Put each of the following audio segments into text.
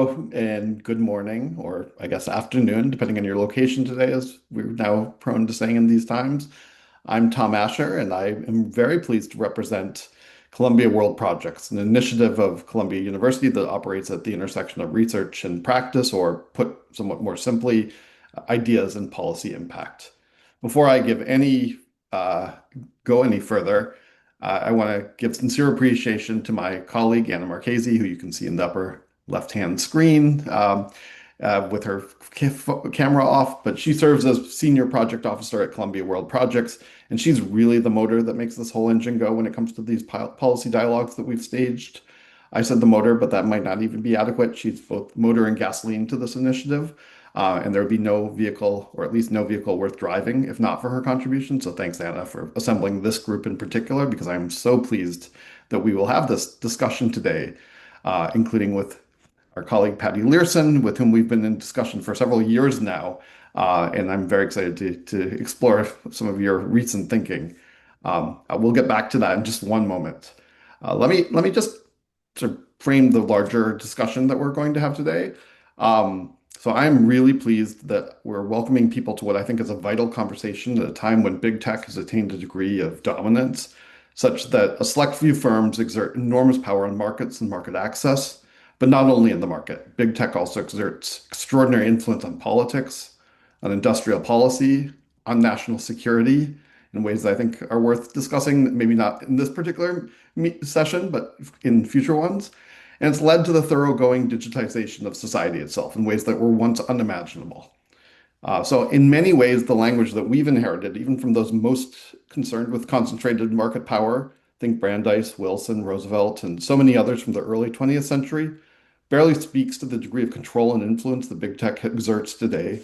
Hello and good morning, or I guess afternoon, depending on your location today, as we're now prone to saying in these times. I'm Tom Asher, and I am very pleased to represent Columbia World Projects, an initiative of Columbia University that operates at the intersection of research and practice, or put somewhat more simply, ideas and policy impact. Before I give any go any further, I want to give sincere appreciation to my colleague Anna Marchese, who you can see in the upper left-hand screen with her camera off, but she serves as Senior Project Officer at Columbia World Projects, and she's really the motor that makes this whole engine go when it comes to these policy dialogues that we've staged. I said the motor, but that might not even be adequate. She's both motor and gasoline to this initiative, and there would be no vehicle, or at least no vehicle worth driving, if not for her contribution. So thanks, Anna, for assembling this group in particular, because I'm so pleased that we will have this discussion today, including with our colleague Paddy Leerssen, with whom we've been in discussion for several years now, and I'm very excited to explore some of your recent thinking. We'll get back to that in just one moment. Let me just sort of frame the larger discussion that we're going to have today. So I'm really pleased that we're welcoming people to what I think is a vital conversation at a time when big tech has attained a degree of dominance, such that a select few firms exert enormous power on markets and market access. But not only in the market, big tech also exerts extraordinary influence on politics, on industrial policy, on national security in ways that I think are worth discussing, maybe not in this particular session, but in future ones. And it's led to the thoroughgoing digitization of society itself in ways that were once unimaginable. So in many ways, the language that we've inherited, even from those most concerned with concentrated market power, think Brandeis, Wilson, Roosevelt, and so many others from the early 20th century, barely speaks to the degree of control and influence that big tech exerts today.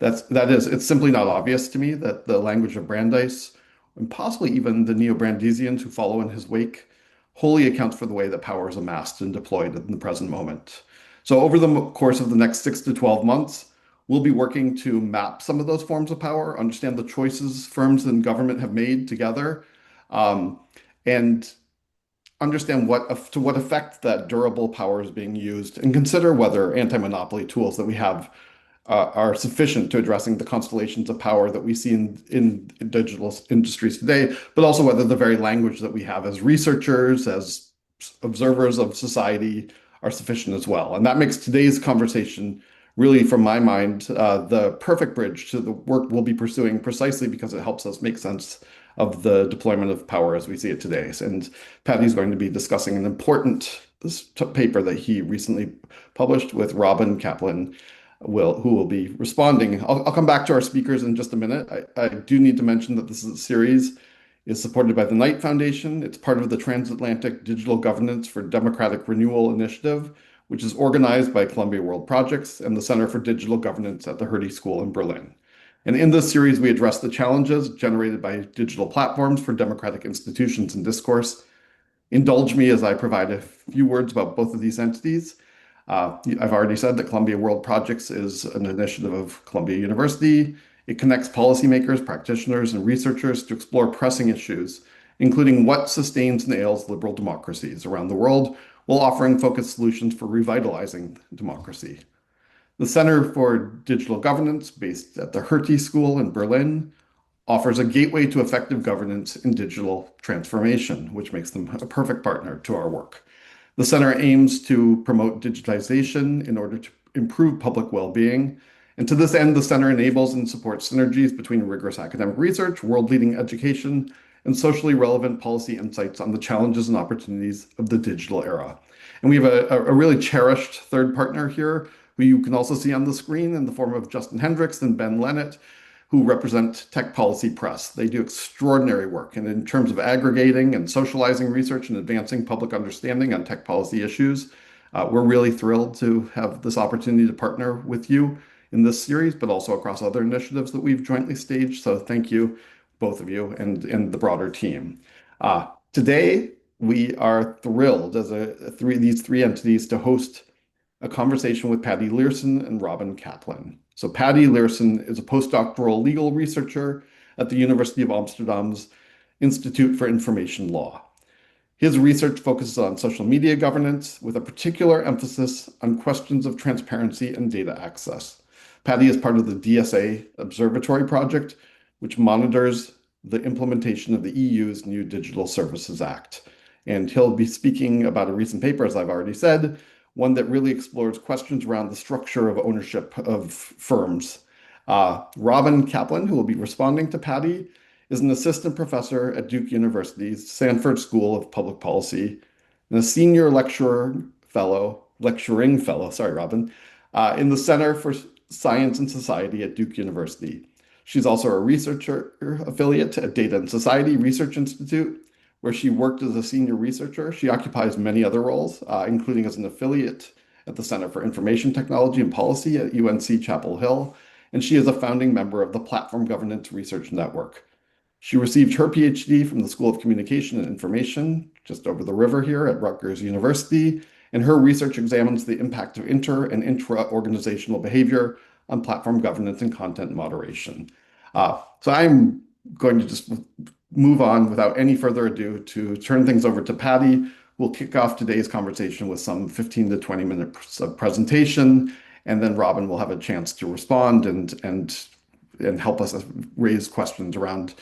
It's simply not obvious to me that the language of Brandeis, and possibly even the neo-Brandeisians who follow in his wake, wholly accounts for the way that power is amassed and deployed in the present moment. So over the course of the next 6 to 12 months, we'll be working to map some of those forms of power, understand the choices firms and government have made together, and understand to what effect that durable power is being used, and consider whether anti-monopoly tools that we have are sufficient to addressing the constellations of power that we see in digital industries today, but also whether the very language that we have as researchers, as observers of society, are sufficient as well. And that makes today's conversation really, from my mind, the perfect bridge to the work we'll be pursuing, precisely because it helps us make sense of the deployment of power as we see it today. And Paddy's going to be discussing an important paper that he recently published with Robyn Caplan, who will be responding. I'll come back to our speakers in just a minute. I do need to mention that this is a series is supported by the Knight Foundation. It's part of the Transatlantic Digital Governance for Democratic Renewal initiative, which is organized by Columbia World Projects and the Center for Digital Governance at the Hertie School in Berlin. And in this series, we address the challenges generated by digital platforms for democratic institutions and discourse. Indulge me as I provide a few words about both of these entities. I've already said that Columbia World Projects is an initiative of Columbia University. It connects policymakers, practitioners, and researchers to explore pressing issues, including what sustains and ails liberal democracies around the world, while offering focused solutions for revitalizing democracy. The Center for Digital Governance, based at the Hertie School in Berlin, offers a gateway to effective governance in digital transformation, which makes them a perfect partner to our work. The center aims to promote digitization in order to improve public well-being. And to this end, the center enables and supports synergies between rigorous academic research, world-leading education, and socially relevant policy insights on the challenges and opportunities of the digital era. And we have a really cherished third partner here, who you can also see on the screen in the form of Justin Hendricks and Ben Lennett, who represent Tech Policy Press. They do extraordinary work, and in terms of aggregating and socializing research and advancing public understanding on tech policy issues, we're really thrilled to have this opportunity to partner with you in this series, but also across other initiatives that we've jointly staged. So thank you, both of you, and the broader team. Today, we are thrilled as these three entities to host a conversation with Paddy Leerssen and Robyn Caplan. So Paddy Leerssen is a postdoctoral legal researcher at the University of Amsterdam's Institute for Information Law. His research focuses on social media governance with a particular emphasis on questions of transparency and data access. Paddy is part of the DSA Observatory project, which monitors the implementation of the EU's new Digital Services Act. And he'll be speaking about a recent paper, as I've already said, one that really explores questions around the structure of ownership of firms. Robyn Caplan, who will be responding to Paddy, is an assistant professor at Duke University's Sanford School of Public Policy and a senior lecturing fellow, sorry, Robyn, in the Center for Science and Society at Duke University. She's also a researcher affiliate at Data and Society Research Institute, where she worked as a senior researcher. She occupies many other roles, including as an affiliate at the Center for Information Technology and Policy at UNC Chapel Hill, and she is a founding member of the Platform Governance Research Network. She received her PhD from the School of Communication and Information, just over the river here at Rutgers University, and her research examines the impact of inter and intra-organizational behavior on platform governance and content moderation. So I'm going to just move on without any further ado to turn things over to Paddy. We'll kick off today's conversation with some 15 to 20 minutes of presentation, and then Robyn will have a chance to respond and help us raise questions around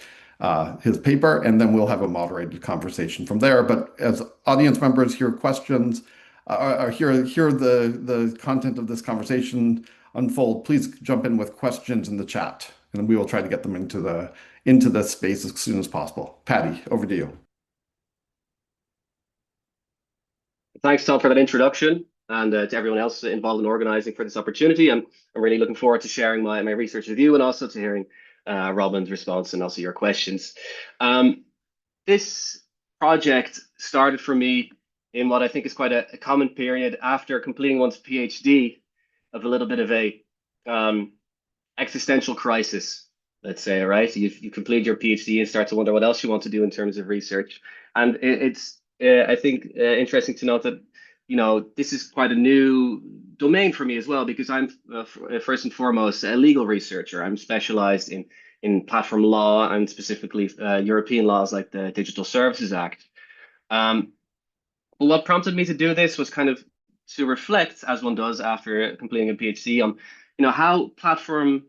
his paper, and then we'll have a moderated conversation from there. But as audience members hear questions, or hear the content of this conversation unfold, please jump in with questions in the chat, and we will try to get them into the space as soon as possible. Paddy, over to you. Thanks, Tom, for that introduction, and to everyone else involved in organizing for this opportunity. I'm really looking forward to sharing my research with you, and also to hearing Robyn's response and also your questions. This project started for me in what I think is quite a common period after completing one's PhD, of a little bit of a existential crisis, let's say, right? You complete your PhD and start to wonder what else you want to do in terms of research. And it's, I think, interesting to note that, this is quite a new domain for me as well, because I'm first and foremost a legal researcher. I'm specialized in platform law, and specifically European laws like the Digital Services Act. But what prompted me to do this was kind of to reflect, as one does after completing a PhD, on how platform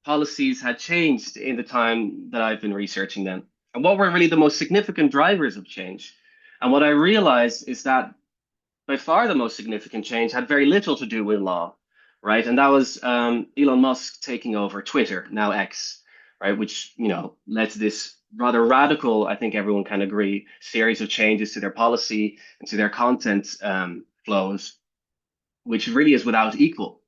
policies had changed in the time that I've been researching them, and what were really the most significant drivers of change. And what I realized is that by far the most significant change had very little to do with law, right? And that was Elon Musk taking over Twitter, now X, right? Which, led to this rather radical, I think everyone can agree, series of changes to their policy and to their content flows, which really is without equal.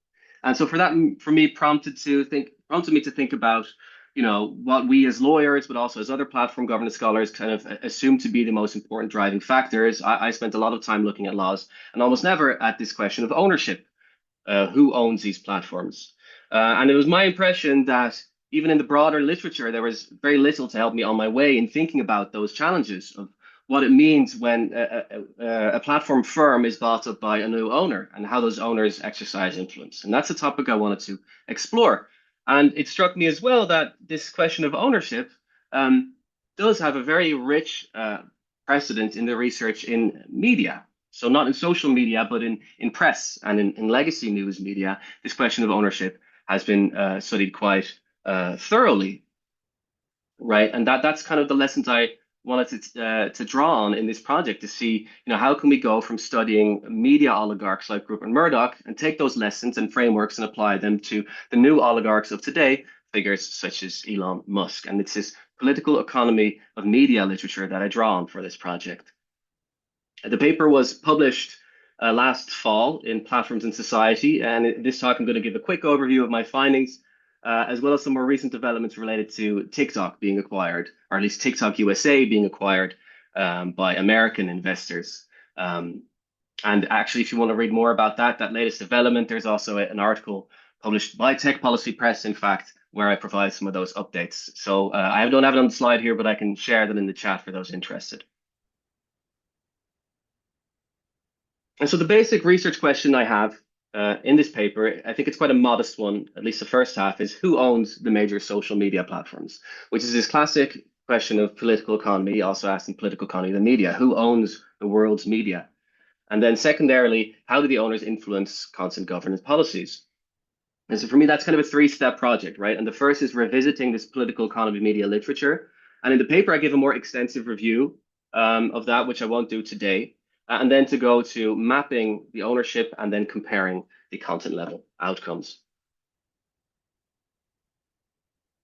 And so for me, prompted me to think about, what we as lawyers, but also as other platform governance scholars, kind of assume to be the most important driving factors. I spent a lot of time looking at laws, and almost never at this question of ownership. Who owns these platforms? And it was my impression that even in the broader literature, there was very little to help me on my way in thinking about those challenges of what it means when a platform firm is bought up by a new owner, and how those owners exercise influence. And that's a topic I wanted to explore. And it struck me as well that this question of ownership does have a very rich precedent in the research in media. So not in social media, but in press and in legacy news media, this question of ownership has been studied quite thoroughly, right? And that's kind of the lessons I wanted to draw on in this project, to see, how can we go from studying media oligarchs like Rupert Murdoch and take those lessons and frameworks and apply them to the new oligarchs of today, figures such as Elon Musk. And it's this political economy of media literature that I draw on for this project. The paper was published last fall in Platforms in Society, and in this talk I'm going to give a quick overview of my findings, as well as some more recent developments related to TikTok being acquired, or at least TikTok USA being acquired by American investors. And actually, if you want to read more about that latest development, there's also an article published by Tech Policy Press, in fact, where I provide some of those updates. So I don't have it on the slide here, but I can share them in the chat for those interested. And so the basic research question I have in this paper, I think it's quite a modest one, at least the first half, is who owns the major social media platforms, which is this classic question of political economy, also asked in political economy, the media. Who owns the world's media? And then secondarily, how do the owners influence constant governance policies? And so for me, that's kind of a three-step project, right? And the first is revisiting this political economy media literature. And in the paper, I give a more extensive review of that, which I won't do today. And then to go to mapping the ownership and then comparing the content level outcomes.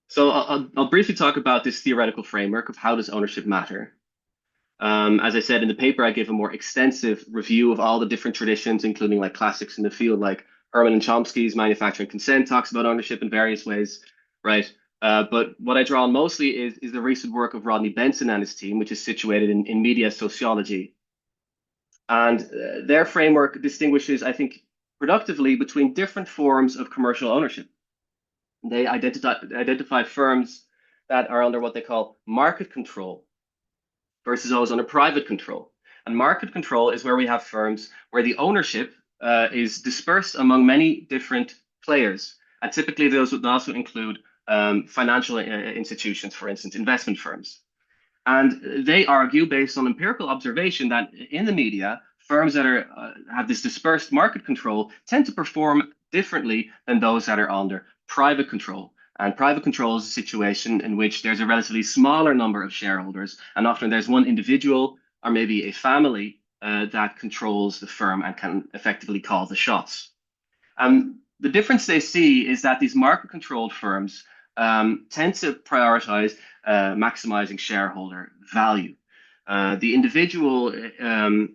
So I'll briefly talk about this theoretical framework of how does ownership matter. As I said in the paper, I give a more extensive review of all the different traditions, including like classics in the field, like Herman and Chomsky's Manufacturing Consent talks about ownership in various ways, right? But what I draw on mostly is the recent work of Rodney Benson and his team, which is situated in media sociology. And their framework distinguishes, I think, productively between different forms of commercial ownership. They identify firms that are under what they call market control versus those under private control. And market control is where we have firms where the ownership is dispersed among many different players. And typically, those would also include financial institutions, for instance, investment firms. And they argue, based on empirical observation, that in the media, firms that have this dispersed market control tend to perform differently than those that are under private control. And private control is a situation in which there's a relatively smaller number of shareholders, and often there's one individual or maybe a family that controls the firm and can effectively call the shots. The difference they see is that these market-controlled firms tend to prioritize maximizing shareholder value. The individual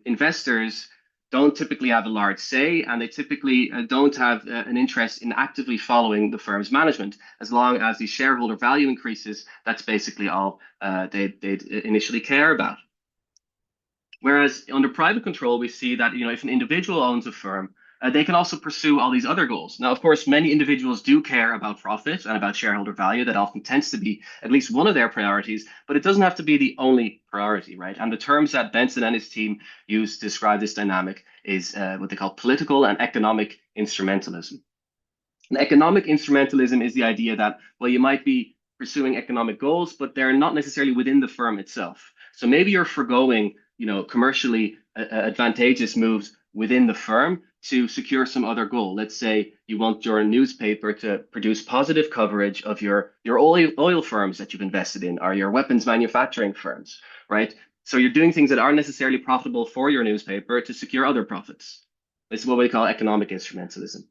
investors don't typically have a large say, and they typically don't have an interest in actively following the firm's management. As long as the shareholder value increases, that's basically all they'd initially care about. Whereas under private control, we see that if an individual owns a firm, they can also pursue all these other goals. Now, of course, many individuals do care about profit and about shareholder value. That often tends to be at least one of their priorities, but it doesn't have to be the only priority, right? And the terms that Benson and his team use to describe this dynamic is what they call political and economic instrumentalism. And economic instrumentalism is the idea that, well, you might be pursuing economic goals, but they're not necessarily within the firm itself. So maybe you're foregoing, commercially advantageous moves within the firm to secure some other goal. Let's say you want your newspaper to produce positive coverage of your oil firms that you've invested in, or your weapons manufacturing firms, right? So you're doing things that aren't necessarily profitable for your newspaper to secure other profits. This is what we call economic instrumentalism.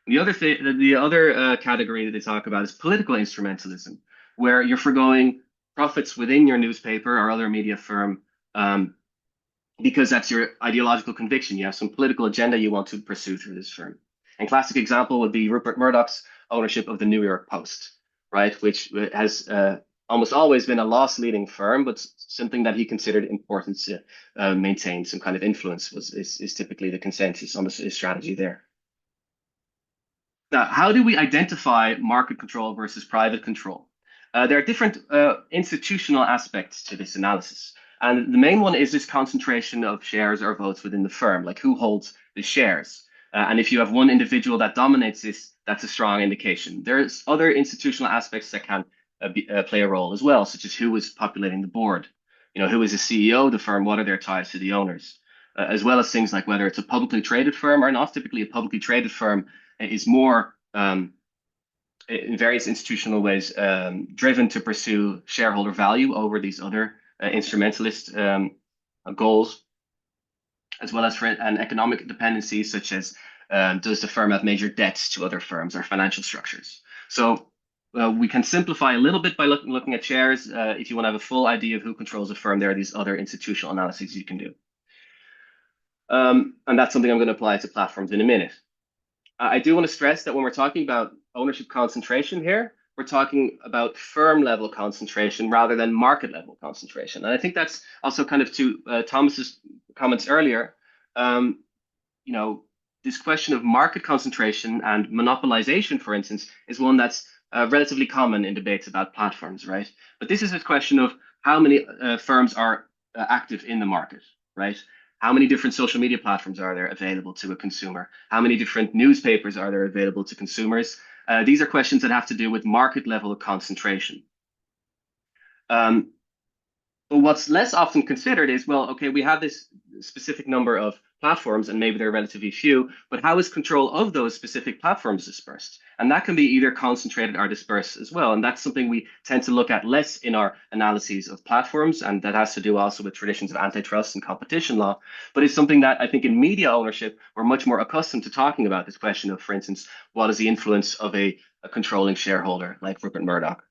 The other category that they talk about is political instrumentalism, where you're foregoing profits within your newspaper or other media firm because that's your ideological conviction. You have some political agenda you want to pursue through this firm. And classic example would be Rupert Murdoch's ownership of the New York Post, right, which has almost always been a loss-leading firm, but something that he considered important to maintain some kind of influence is typically the consensus on his strategy there. Now, how do we identify market control versus private control? There are different institutional aspects to this analysis. And the main one is this concentration of shares or votes within the firm, like who holds the shares. And if you have one individual that dominates this, that's a strong indication. There's other institutional aspects that can play a role as well, such as who is populating the board, who is the CEO of the firm, what are their ties to the owners, as well as things like whether it's a publicly traded firm or not. Typically, a publicly traded firm is more in various institutional ways driven to pursue shareholder value over these other instrumentalist goals, as well as for an economic dependencies such as does the firm have major debts to other firms or financial structures. So we can simplify a little bit by looking at shares. If you want to have a full idea of who controls a firm, there are these other institutional analyses you can do. And that's something I'm going to apply to platforms in a minute. I do want to stress that when we're talking about ownership concentration here, we're talking about firm level concentration rather than market level concentration. And I think that's also kind of to Thomas's comments earlier. This question of market concentration and monopolization, for instance, is one that's relatively common in debates about platforms, right? But this is a question of how many firms are active in the market, right? How many different social media platforms are there available to a consumer? How many different newspapers are there available to consumers? These are questions that have to do with market level concentration. But what's less often considered is, well, okay, we have this specific number of platforms and maybe they're relatively few, but how is control of those specific platforms dispersed? And that can be either concentrated or dispersed as well. And that's something we tend to look at less in our analyses of platforms. And that has to do also with traditions of antitrust and competition law. But it's something that I think in media ownership, we're much more accustomed to talking about this question of, for instance, what is the influence of a controlling shareholder like Rupert Murdoch?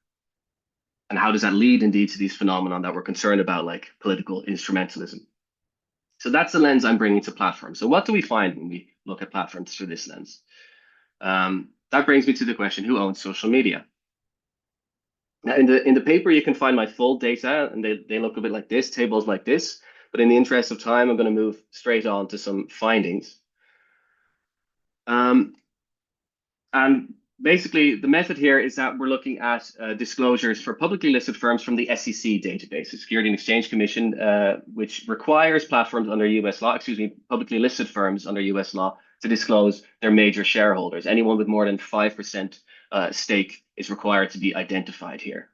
And how does that lead indeed to these phenomena that we're concerned about, like political instrumentalism? So that's the lens I'm bringing to platforms. So what do we find when we look at platforms through this lens? That brings me to the question, who owns social media? Now, in the paper, you can find my full data, and they look a bit like this, tables like this. But in the interest of time, I'm going to move straight on to some findings. Um, And basically, the method here is that we're looking at disclosures for publicly listed firms from the SEC database, the Security and Exchange Commission, which requires platforms under US law, excuse me, publicly listed firms under US law to disclose their major shareholders. Anyone with more than 5% stake is required to be identified here.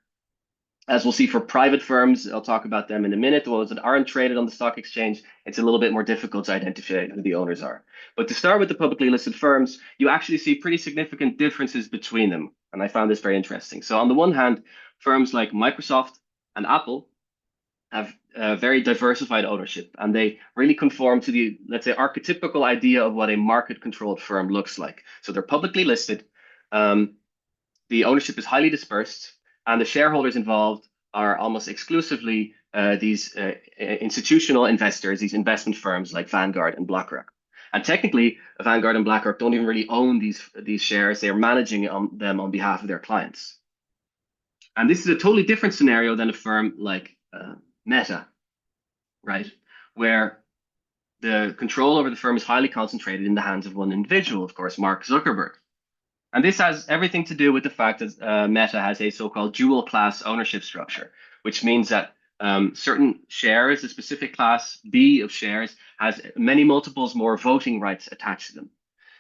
As we'll see for private firms, I'll talk about them in a minute. The ones that aren't traded on the stock exchange, it's a little bit more difficult to identify who the owners are. But to start with the publicly listed firms, you actually see pretty significant differences between them. And I found this very interesting. So on the one hand, firms like Microsoft and Apple have very diversified ownership, and they really conform to the, let's say, archetypical idea of what a market-controlled firm looks like. So they're publicly listed. Um, the ownership is highly dispersed, and the shareholders involved are almost exclusively these institutional investors, these investment firms like Vanguard and BlackRock. And technically, Vanguard and BlackRock don't even really own these shares. They are managing them on behalf of their clients. And this is a totally different scenario than a firm like Meta, right? Where the control over the firm is highly concentrated in the hands of one individual, of course, Mark Zuckerberg. And this has everything to do with the fact that Meta has a so-called dual class ownership structure, which means that certain shares, a specific class B of shares, has many multiples more voting rights attached to them.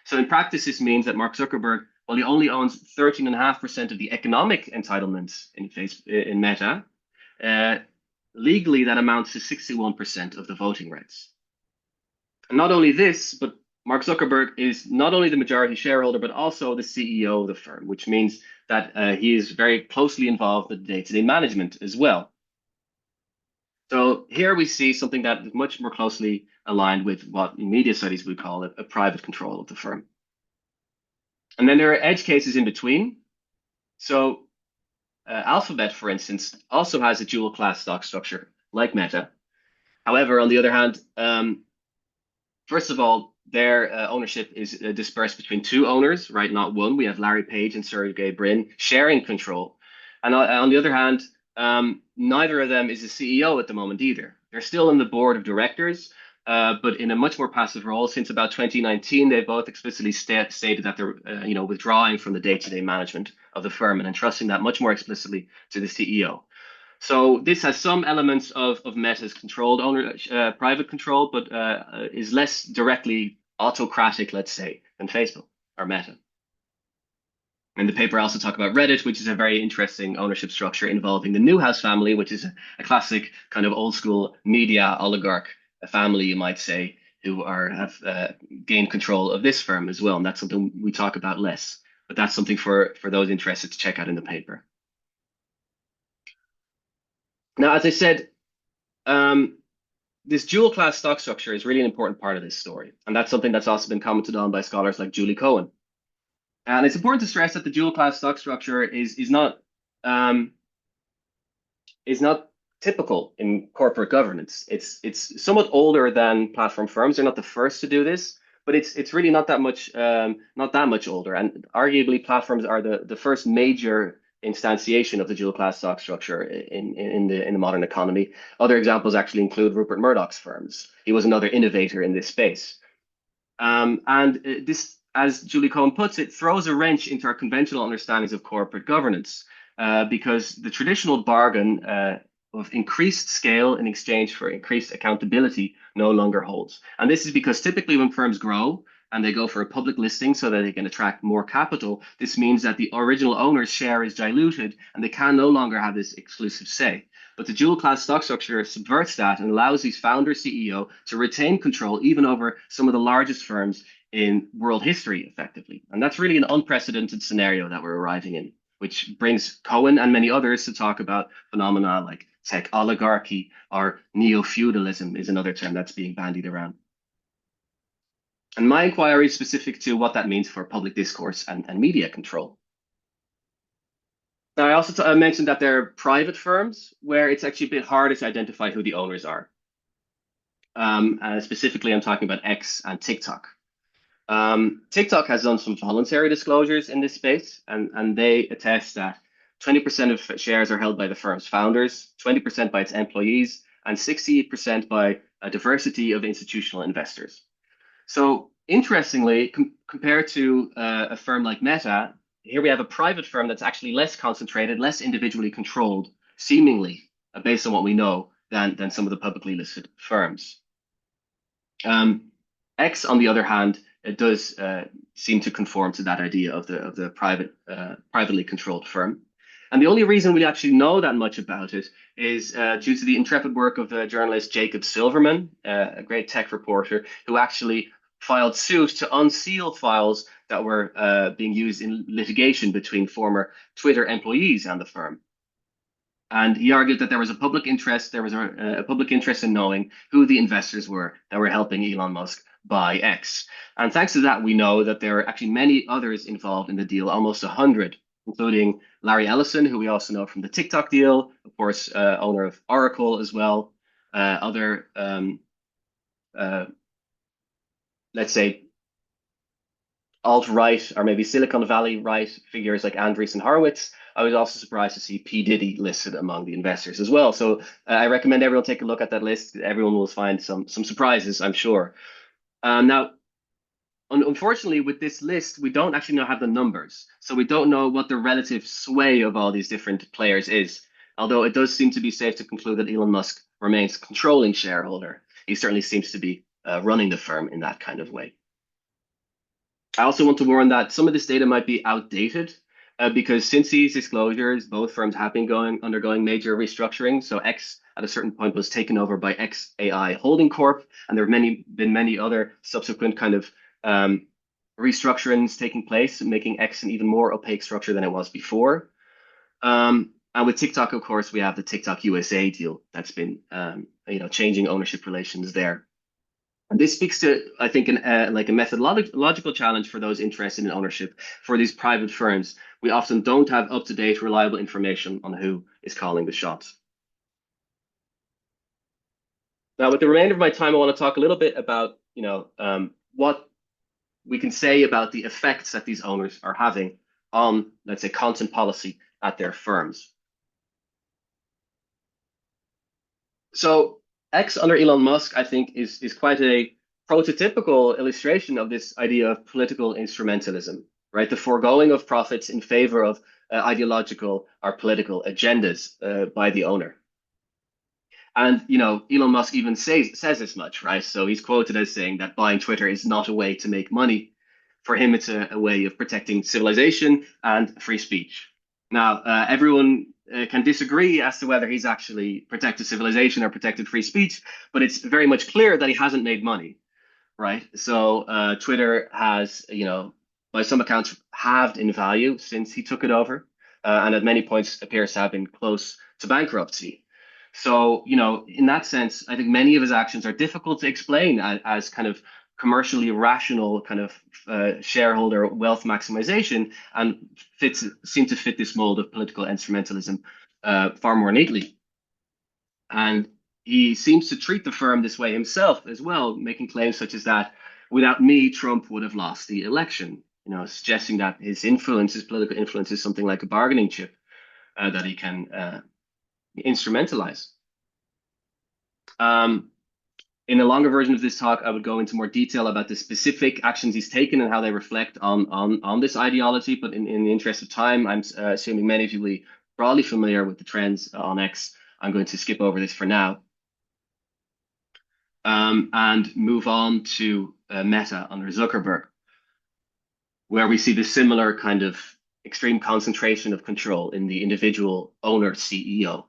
So in practice, this means that Mark Zuckerberg, well, he only owns 13.5% of the economic entitlements in Meta. Uh, Legally, that amounts to 61% of the voting rights. And not only this, but Mark Zuckerberg is not only the majority shareholder, but also the CEO of the firm, which means that he is very closely involved with the day-to-day management as well. So here we see something that is much more closely aligned with what in media studies we call a private control of the firm. And then there are edge cases in between. So Alphabet, for instance, also has a dual class stock structure like Meta. However, on the other hand, first of all, their ownership is dispersed between two owners, right? Not one. We have Larry Page and Sergey Brin sharing control. And on the other hand, neither of them is a CEO at the moment either. They're still in the board of directors, but in a much more passive role. Since about 2019, they both explicitly stated that they're, withdrawing from the day-to-day management of the firm and entrusting that much more explicitly to the CEO. So this has some elements of Meta's controlled private control, but is less directly autocratic, let's say, than Facebook or Meta. And the paper also talk about Reddit, which is a very interesting ownership structure involving the Newhouse family, which is a classic kind of old school media oligarch family, you might say, who have gained control of this firm as well. And that's something we talk about less, but that's something for those interested to check out in the paper. Now, as I said, this dual class stock structure is really an important part of this story. And that's something that's also been commented on by scholars like Julie Cohen. And it's important to stress that the dual class stock structure is not typical in corporate governance. It's somewhat older than platform firms. They're not the first to do this, but it's really not that much older. And arguably, platforms are the first major instantiation of the dual class stock structure in the modern economy. Other examples actually include Rupert Murdoch's firms. He was another innovator in this space. And this, as Julie Cohen puts it, throws a wrench into our conventional understandings of corporate governance, because the traditional bargain of increased scale in exchange for increased accountability no longer holds. And this is because typically when firms grow and they go for a public listing so that they can attract more capital, this means that the original owner's share is diluted and they can no longer have this exclusive say. But the dual class stock structure subverts that and allows these founder CEO to retain control even over some of the largest firms in world history, effectively. And that's really an unprecedented scenario that we're arriving in, which brings Cohen and many others to talk about phenomena like tech oligarchy or neo-feudalism is another term that's being bandied around. And my inquiry is specific to what that means for public discourse and media control. Now, I also mentioned that there are private firms where it's actually a bit harder to identify who the owners are. Specifically, I'm talking about X and TikTok. TikTok has done some voluntary disclosures in this space, and they attest that 20% of shares are held by the firm's founders, 20% by its employees, and 68% by a diversity of institutional investors. So interestingly, compared to a firm like Meta, here we have a private firm that's actually less concentrated, less individually controlled, seemingly, based on what we know, than some of the publicly listed firms. X, on the other hand, it does seem to conform to that idea of the privately controlled firm. And the only reason we actually know that much about it is due to the intrepid work of journalist Jacob Silverman, a great tech reporter, who actually filed suit to unseal files that were being used in litigation between former Twitter employees and the firm. And he argued that there was a public interest, a public interest in knowing who the investors were that were helping Elon Musk buy X. And thanks to that, we know that there are actually many others involved in the deal, almost 100, including Larry Ellison, who we also know from the TikTok deal, of course, owner of Oracle as well, other, let's say, alt-right or maybe Silicon Valley right figures like Andreessen Horowitz. I was also surprised to see P. Diddy listed among the investors as well. So I recommend everyone take a look at that list. Everyone will find some surprises, I'm sure. Now, unfortunately, with this list, we don't actually have the numbers. So we don't know what the relative sway of all these different players is. Although it does seem to be safe to conclude that Elon Musk remains controlling shareholder. He certainly seems to be running the firm in that kind of way. I also want to warn that some of this data might be outdated because since these disclosures, both firms have been undergoing major restructuring. So X at a certain point was taken over by XAI Holding Corp, and there have been many other subsequent kind of restructurings taking place, making X an even more opaque structure than it was before. And with TikTok, of course, we have the TikTok USA deal that's been changing ownership relations there. And this speaks to, I think, like a methodological challenge for those interested in ownership for these private firms. We often don't have up-to-date, reliable information on who is calling the shots. Now, with the remainder of my time, I want to talk a little bit about, what we can say about the effects that these owners are having on, let's say, content policy at their firms. So X under Elon Musk, I think, is quite a prototypical illustration of this idea of political instrumentalism, right? The foregoing of profits in favor of ideological or political agendas by the owner. And, Elon Musk even says as much, right? So he's quoted as saying that buying Twitter is not a way to make money. For him, it's a way of protecting civilization and free speech. Now, everyone can disagree as to whether he's actually protected civilization or protected free speech, but it's very much clear that he hasn't made money, right? So Twitter has, by some accounts, halved in value since he took it over, and at many points appears to have been close to bankruptcy. So, in that sense, I think many of his actions are difficult to explain as kind of commercially rational kind of shareholder wealth maximization and seem to fit this mold of political instrumentalism far more neatly. And he seems to treat the firm this way himself as well, making claims such as that without me, Trump would have lost the election, suggesting that his political influence is something like a bargaining chip that he can instrumentalize. In a longer version of this talk, I would go into more detail about the specific actions he's taken and how they reflect on this ideology. But in the interest of time, I'm assuming many of you will be broadly familiar with the trends on X. I'm going to skip over this for now and move on to Meta under Zuckerberg, where we see the similar kind of extreme concentration of control in the individual owner CEO.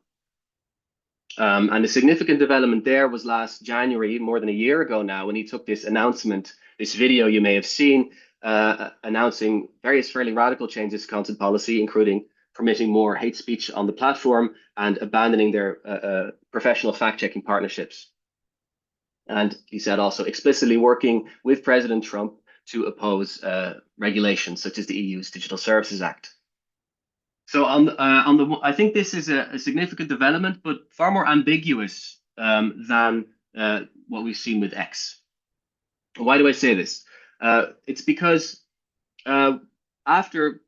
And the significant development there was last January, more than a year ago now, when he took this announcement, this video you may have seen, announcing various fairly radical changes to content policy, including permitting more hate speech on the platform and abandoning their professional fact-checking partnerships. And he said also explicitly working with President Trump to oppose regulations such as the EU's Digital Services Act. So I think this is a significant development, but far more ambiguous than what we've seen with X. Why do I say this? It's because after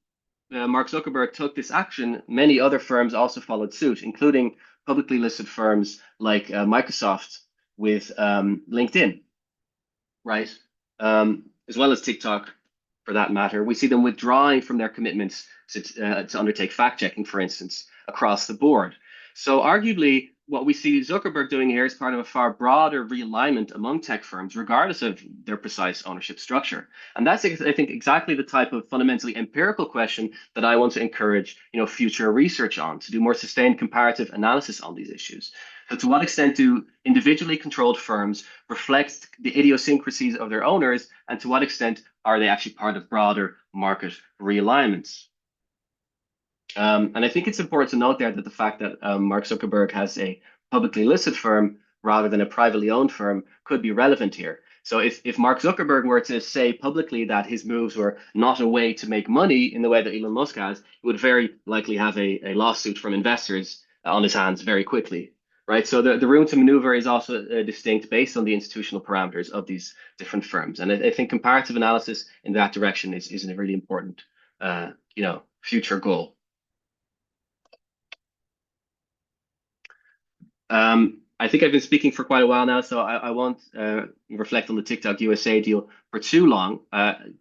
Mark Zuckerberg took this action, many other firms also followed suit, including publicly listed firms like Microsoft with LinkedIn, right? As well as TikTok, for that matter. We see them withdrawing from their commitments to undertake fact checking, for instance, across the board. So, arguably, what we see Zuckerberg doing here is part of a far broader realignment among tech firms, regardless of their precise ownership structure. And that's, I think, exactly the type of fundamentally empirical question that I want to encourage, future research on, to do more sustained comparative analysis on these issues. So, to what extent do individually controlled firms reflect the idiosyncrasies of their owners, and to what extent are they actually part of broader market realignments? And I think it's important to note there that the fact that Mark Zuckerberg has a publicly listed firm rather than a privately owned firm could be relevant here. So if Mark Zuckerberg were to say publicly that his moves were not a way to make money in the way that Elon Musk has, he would very likely have a lawsuit from investors on his hands very quickly, right? So the room to maneuver is also distinct based on the institutional parameters of these different firms. And I think comparative analysis in that direction is a really important, future goal. I think I've been speaking for quite a while now, so I won't reflect on the TikTok USA deal for too long.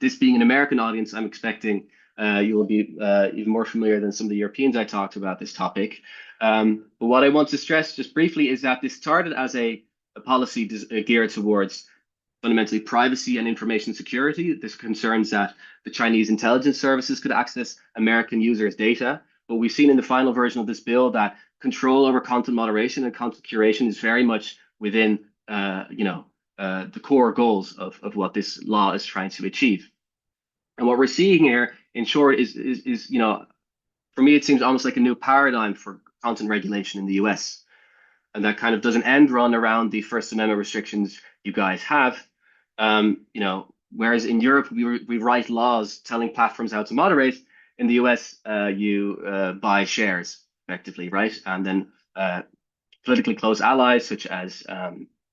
This being an American audience, I'm expecting you will be even more familiar than some of the Europeans I talked about this topic. But what I want to stress just briefly is that this started as a policy geared towards fundamentally privacy and information security. This concerns that the Chinese intelligence services could access American users' data. But we've seen in the final version of this bill that control over content moderation and content curation is very much within, the core goals of what this law is trying to achieve. And what we're seeing here, in short, is for me, it seems almost like a new paradigm for content regulation in the US. And that kind of does an end run around the First Amendment restrictions you guys have. Whereas in Europe, we write laws telling platforms how to moderate. In the US, you buy shares effectively, right? And then politically close allies such as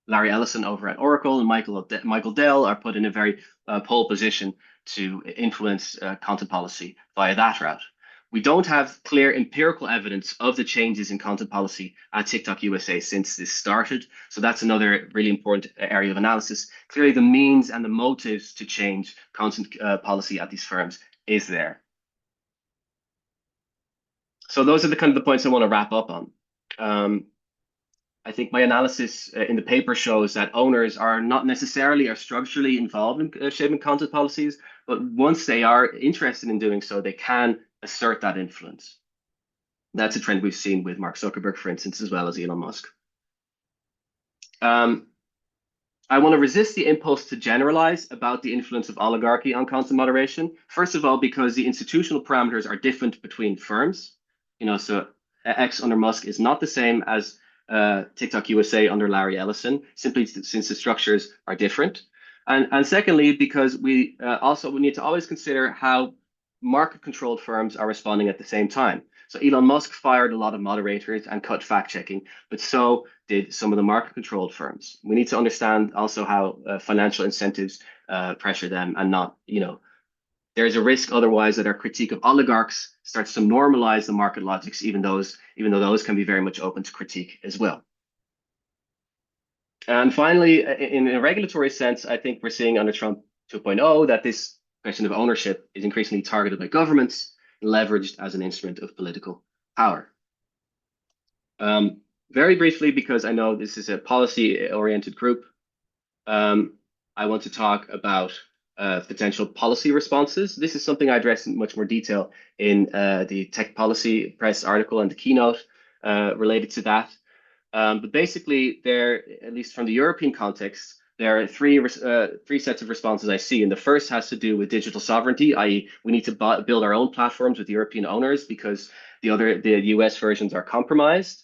Larry Ellison over at Oracle and Michael Dell are put in a very pole position to influence content policy via that route. We don't have clear empirical evidence of the changes in content policy at TikTok USA since this started. So that's another really important area of analysis. Clearly, the means and the motives to change content policy at these firms is there. So those are the points I want to wrap up on. I think my analysis in the paper shows that owners are not necessarily or structurally involved in shaping content policies, but once they are interested in doing so, they can assert that influence. That's a trend we've seen with Mark Zuckerberg, for instance, as well as Elon Musk. I want to resist the impulse to generalize about the influence of oligarchy on content moderation. First of all, because the institutional parameters are different between firms. So X under Musk is not the same as TikTok USA under Larry Ellison, simply since the structures are different. And secondly, because we need to always consider how market-controlled firms are responding at the same time. So Elon Musk fired a lot of moderators and cut fact-checking, but so did some of the market-controlled firms. We need to understand also how financial incentives pressure them, and not, there's a risk otherwise that our critique of oligarchs starts to normalize the market logics, even though those can be very much open to critique as well. And finally, in a regulatory sense, I think we're seeing under Trump 2.0 that this question of ownership is increasingly targeted by governments and leveraged as an instrument of political power. Very briefly, because I know this is a policy-oriented group, I want to talk about potential policy responses. This is something I address in much more detail in the Tech Policy Press article and the keynote related to that. But basically, there, at least from the European context, there are three sets of responses I see. And the first has to do with digital sovereignty, i.e., we need to build our own platforms with European owners because the US versions are compromised.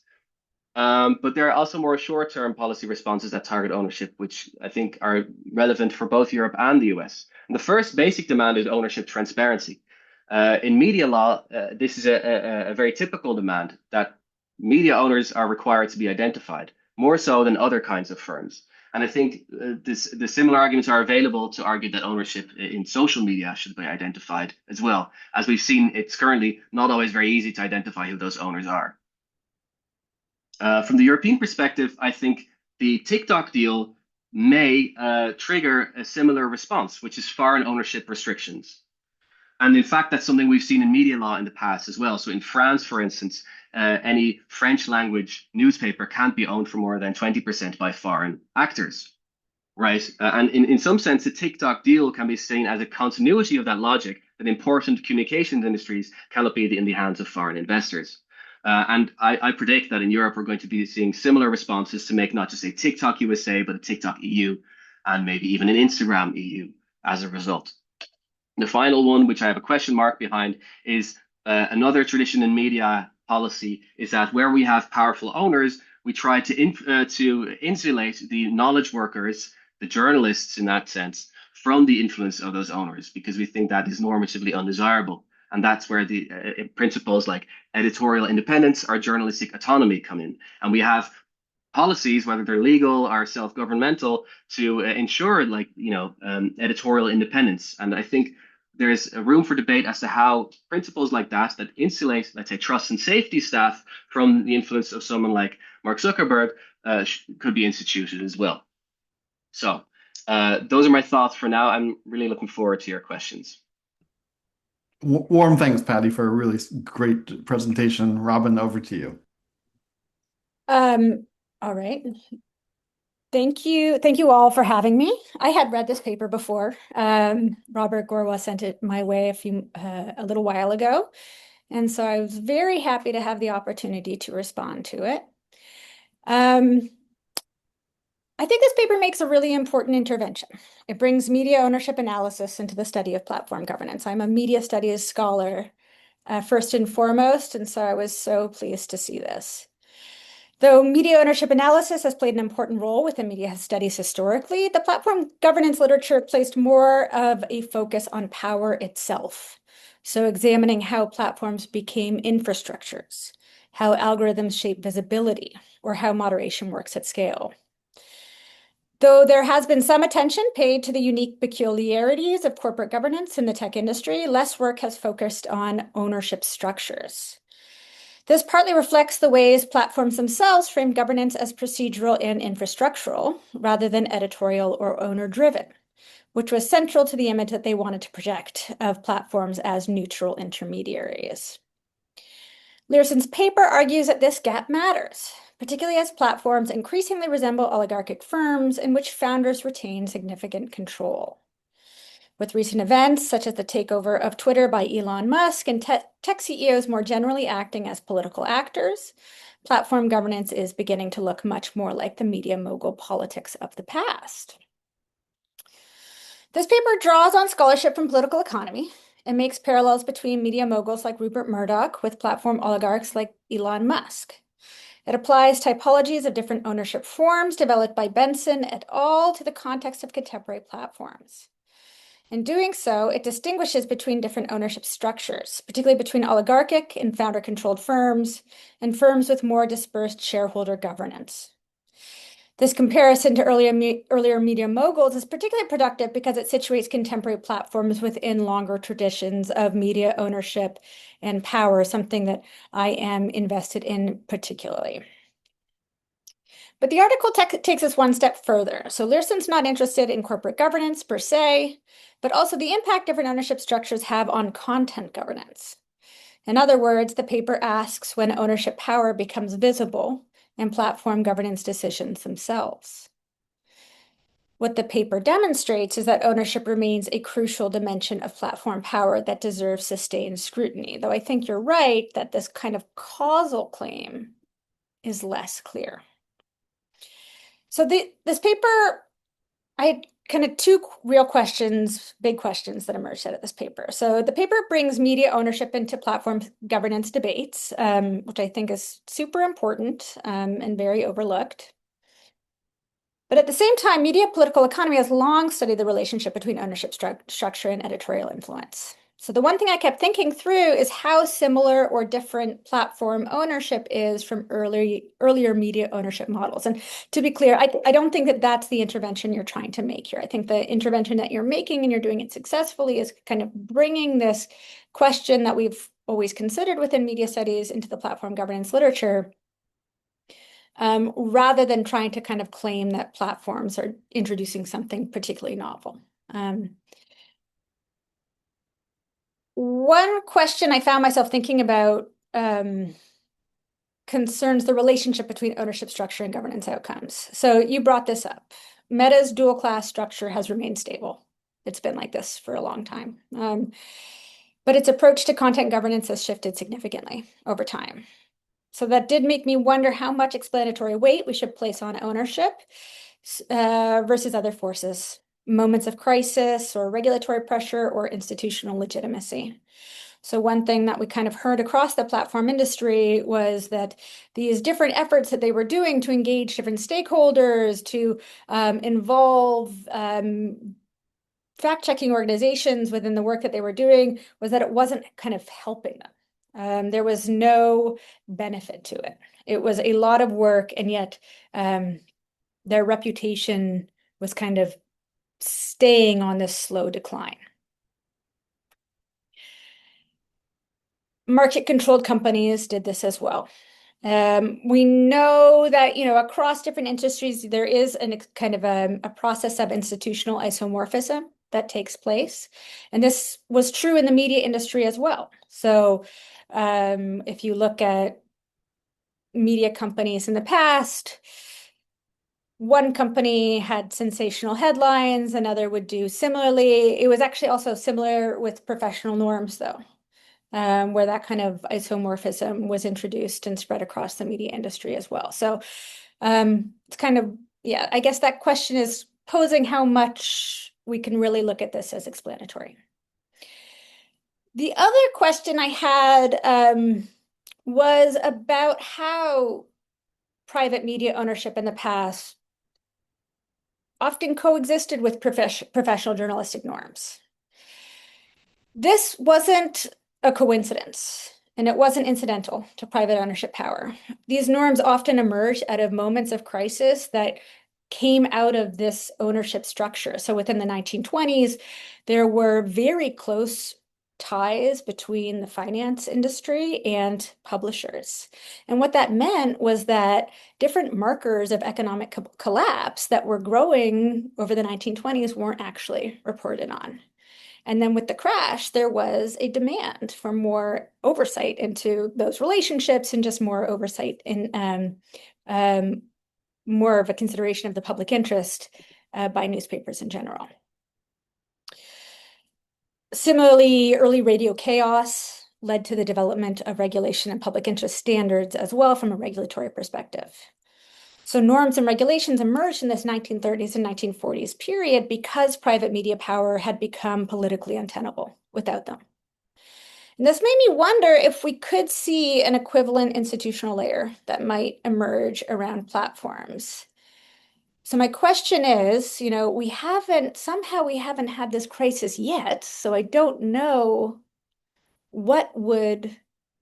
But there are also more short-term policy responses that target ownership, which I think are relevant for both Europe and the US. And the first basic demand is ownership transparency. In media law, this is a very typical demand that media owners are required to be identified, more so than other kinds of firms. And I think the similar arguments are available to argue that ownership in social media should be identified as well. As we've seen, it's currently not always very easy to identify who those owners are. From the European perspective, I think the TikTok deal may trigger a similar response, which is foreign ownership restrictions. And in fact, that's something we've seen in media law in the past as well. So in France, for instance, any French language newspaper can't be owned for more than 20% by foreign actors, right? And in some sense, the TikTok deal can be seen as a continuity of that logic that important communications industries cannot be in the hands of foreign investors. And I predict that in Europe, we're going to be seeing similar responses to make not just a TikTok USA, but a TikTok EU, and maybe even an Instagram EU as a result. The final one, which I have a question mark behind, is another tradition in media policy is that where we have powerful owners, we try to insulate the knowledge workers, the journalists in that sense, from the influence of those owners, because we think that is normatively undesirable. And that's where the principles like editorial independence or journalistic autonomy come in. And we have policies, whether they're legal or self-governmental, to ensure editorial independence. And I think there's a room for debate as to how principles like that insulate, let's say, trust and safety staff from the influence of someone like Mark Zuckerberg could be instituted as well. So those are my thoughts for now. I'm really looking forward to your questions. Warm thanks, Paddy, for a really great presentation. Robyn, over to you. All right. Thank you. Thank you all for having me. I had read this paper before. Robert Gorwa sent it my way a little while ago. And so I was very happy to have the opportunity to respond to it. I think this paper makes a really important intervention. It brings media ownership analysis into the study of platform governance. I'm a media studies scholar, first and foremost, and so I was so pleased to see this. Though media ownership analysis has played an important role within media studies historically, the platform governance literature placed more of a focus on power itself. So examining how platforms became infrastructures, how algorithms shape visibility, or how moderation works at scale. Though there has been some attention paid to the unique peculiarities of corporate governance in the tech industry, less work has focused on ownership structures. This partly reflects the ways platforms themselves frame governance as procedural and infrastructural, rather than editorial or owner-driven, which was central to the image that they wanted to project of platforms as neutral intermediaries. Leerssen's paper argues that this gap matters, particularly as platforms increasingly resemble oligarchic firms in which founders retain significant control. With recent events, such as the takeover of Twitter by Elon Musk and tech CEOs more generally acting as political actors, platform governance is beginning to look much more like the media mogul politics of the past. This paper draws on scholarship from political economy and makes parallels between media moguls like Rupert Murdoch with platform oligarchs like Elon Musk. It applies typologies of different ownership forms developed by Benson et al. To the context of contemporary platforms. In doing so, it distinguishes between different ownership structures, particularly between oligarchic and founder-controlled firms and firms with more dispersed shareholder governance. This comparison to earlier media moguls is particularly productive because it situates contemporary platforms within longer traditions of media ownership and power, something that I am invested in particularly. But the article takes us one step further. So Leerssen's not interested in corporate governance per se, but also the impact different ownership structures have on content governance. In other words, the paper asks when ownership power becomes visible in platform governance decisions themselves. What the paper demonstrates is that ownership remains a crucial dimension of platform power that deserves sustained scrutiny, though I think you're right that this kind of causal claim is less clear. So this paper, I had kind of two real questions, big questions that emerged out of this paper. So the paper brings media ownership into platform governance debates, which I think is super important and very overlooked. But at the same time, media political economy has long studied the relationship between ownership structure and editorial influence. So the one thing I kept thinking through is how similar or different platform ownership is from earlier media ownership models. And to be clear, I don't think that that's the intervention you're trying to make here. I think the intervention that you're making, and you're doing it successfully, is kind of bringing this question that we've always considered within media studies into the platform governance literature, rather than trying to kind of claim that platforms are introducing something particularly novel. One question I found myself thinking about concerns the relationship between ownership structure and governance outcomes. So you brought this up. Meta's dual class structure has remained stable. It's been like this for a long time. But its approach to content governance has shifted significantly over time. So that did make me wonder how much explanatory weight we should place on ownership versus other forces, moments of crisis or regulatory pressure or institutional legitimacy. So one thing that we kind of heard across the platform industry was that these different efforts that they were doing to engage different stakeholders, to involve fact-checking organizations within the work that they were doing, was that it wasn't kind of helping them. There was no benefit to it. It was a lot of work, and yet their reputation was kind of staying on this slow decline. Market-controlled companies did this as well. We know that, across different industries, there is kind of a process of institutional isomorphism that takes place. And this was true in the media industry as well. So if you look at media companies in the past, one company had sensational headlines, another would do similarly. It was actually also similar with professional norms, though. Where that kind of isomorphism was introduced and spread across the media industry as well. So it's kind of, yeah, I guess that question is posing how much we can really look at this as explanatory. The other question I had was about how private media ownership in the past often coexisted with professional journalistic norms. This wasn't a coincidence, and it wasn't incidental to private ownership power. These norms often emerge out of moments of crisis that came out of this ownership structure. So within the 1920s, there were very close ties between the finance industry and publishers. And what that meant was that different markers of economic collapse that were growing over the 1920s weren't actually reported on. And then with the crash, there was a demand for more oversight into those relationships and just more oversight in more of a consideration of the public interest by newspapers in general. Similarly, early radio chaos led to the development of regulation and public interest standards as well from a regulatory perspective. So norms and regulations emerged in this 1930s and 1940s period because private media power had become politically untenable without them. And this made me wonder if we could see an equivalent institutional layer that might emerge around platforms. So my question is, we haven't had this crisis yet, so I don't know what would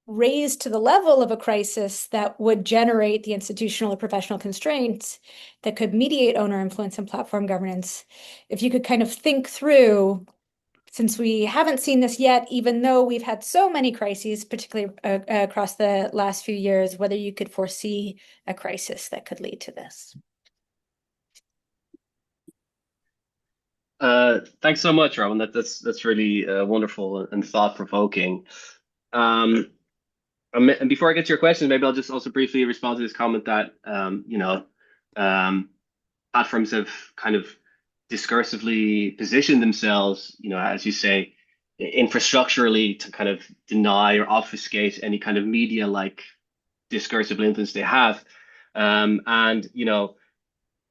raise to the level of a crisis that would generate the institutional or professional constraints that could mediate owner influence and platform governance. If you could kind of think through, since we haven't seen this yet, even though we've had so many crises, particularly across the last few years, whether you could foresee a crisis that could lead to this. Thanks so much, Robyn. That's really wonderful and thought-provoking. And before I get to your questions, maybe I'll just also briefly respond to this comment that platforms have kind of discursively positioned themselves, as you say, infrastructurally to kind of deny or obfuscate any kind of media-like discursive influence they have. And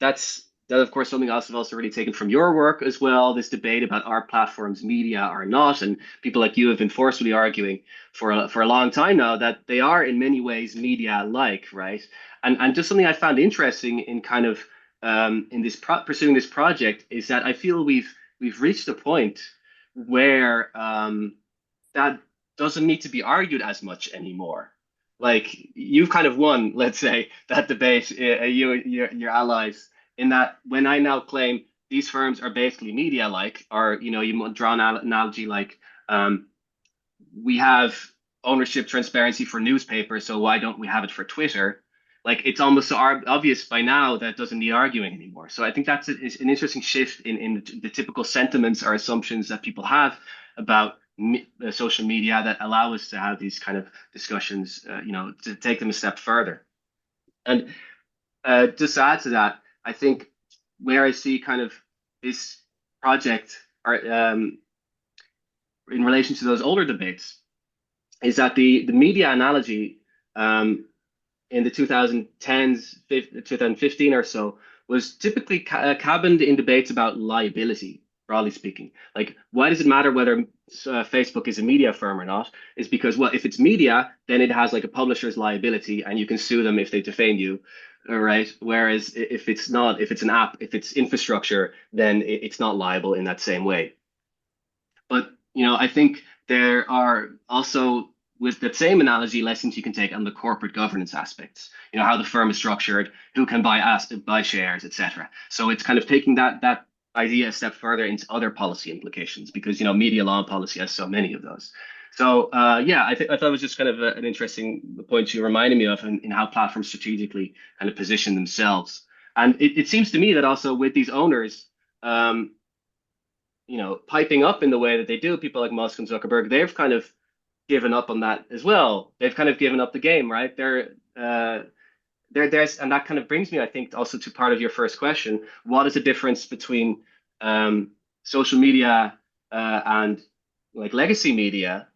that of course something else I've also really taken from your work as well. This debate about are platforms media or not, and people like you have been forcefully arguing for a long time now that they are in many ways media-like, right? And just something I found interesting in kind of in this pursuing this project is that I feel we've reached a point where that doesn't need to be argued as much anymore. Like you've kind of won, let's say, that debate, your allies, in that when I now claim these firms are basically media-like, or you draw an analogy like we have ownership transparency for newspapers, so why don't we have it for Twitter? Like it's almost so obvious by now that doesn't need arguing anymore. So I think that's is an interesting shift in the typical sentiments or assumptions that people have about social media that allow us to have these kind of discussions, to take them a step further. And just to add to that, I think where I see kind of this project or in relation to those older debates is that the media analogy in the 2010s, 2015 or so was typically cabined in debates about liability, broadly speaking. Like, why does it matter whether Facebook is a media firm or not? Is because, well, if it's media, then it has like a publisher's liability and you can sue them if they defame you. All right. Whereas if it's not, if it's an app, if it's infrastructure, then it's not liable in that same way. But, I think there are also, with that same analogy, lessons you can take on the corporate governance aspects, how the firm is structured, who can buy shares, etc. So it's kind of taking that idea a step further into other policy implications because, media law and policy has so many of those. So yeah, I thought it was just kind of an interesting point you reminded me of in how platforms strategically kind of position themselves. And it seems to me that also with these owners, piping up in the way that they do, people like Musk and Zuckerberg, they've kind of given up on that as well. They've kind of given up the game, right? There's, and that kind of brings me, I think, also to part of your first question. What is the difference between social media and like legacy media?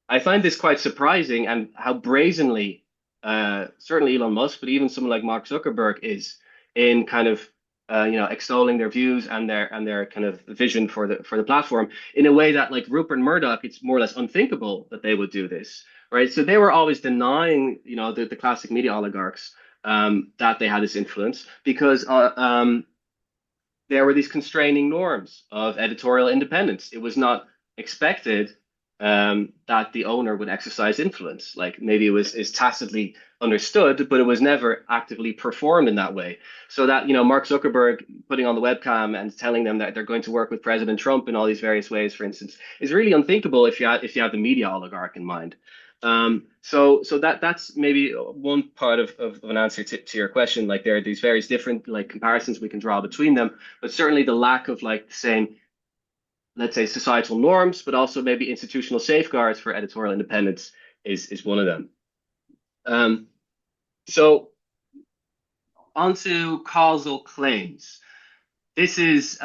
I find this quite surprising, and how brazenly, certainly Elon Musk, but even someone like Mark Zuckerberg is in kind of extolling their views and their kind of vision for the platform in a way that like Rupert Murdoch, it's more or less unthinkable that they would do this, right? So they were always denying, the classic media oligarchs that they had this influence because there were these constraining norms of editorial independence. It was not expected that the owner would exercise influence. Like maybe is tacitly understood, but it was never actively performed in that way. So that, Mark Zuckerberg putting on the webcam and telling them that they're going to work with President Trump in all these various ways, for instance, is really unthinkable if you have the media oligarch in mind. So that's maybe one part of an answer to your question. Like there are these various different like comparisons we can draw between them, but certainly the lack of like the same, let's say, societal norms, but also maybe institutional safeguards for editorial independence is one of them. So onto causal claims. This is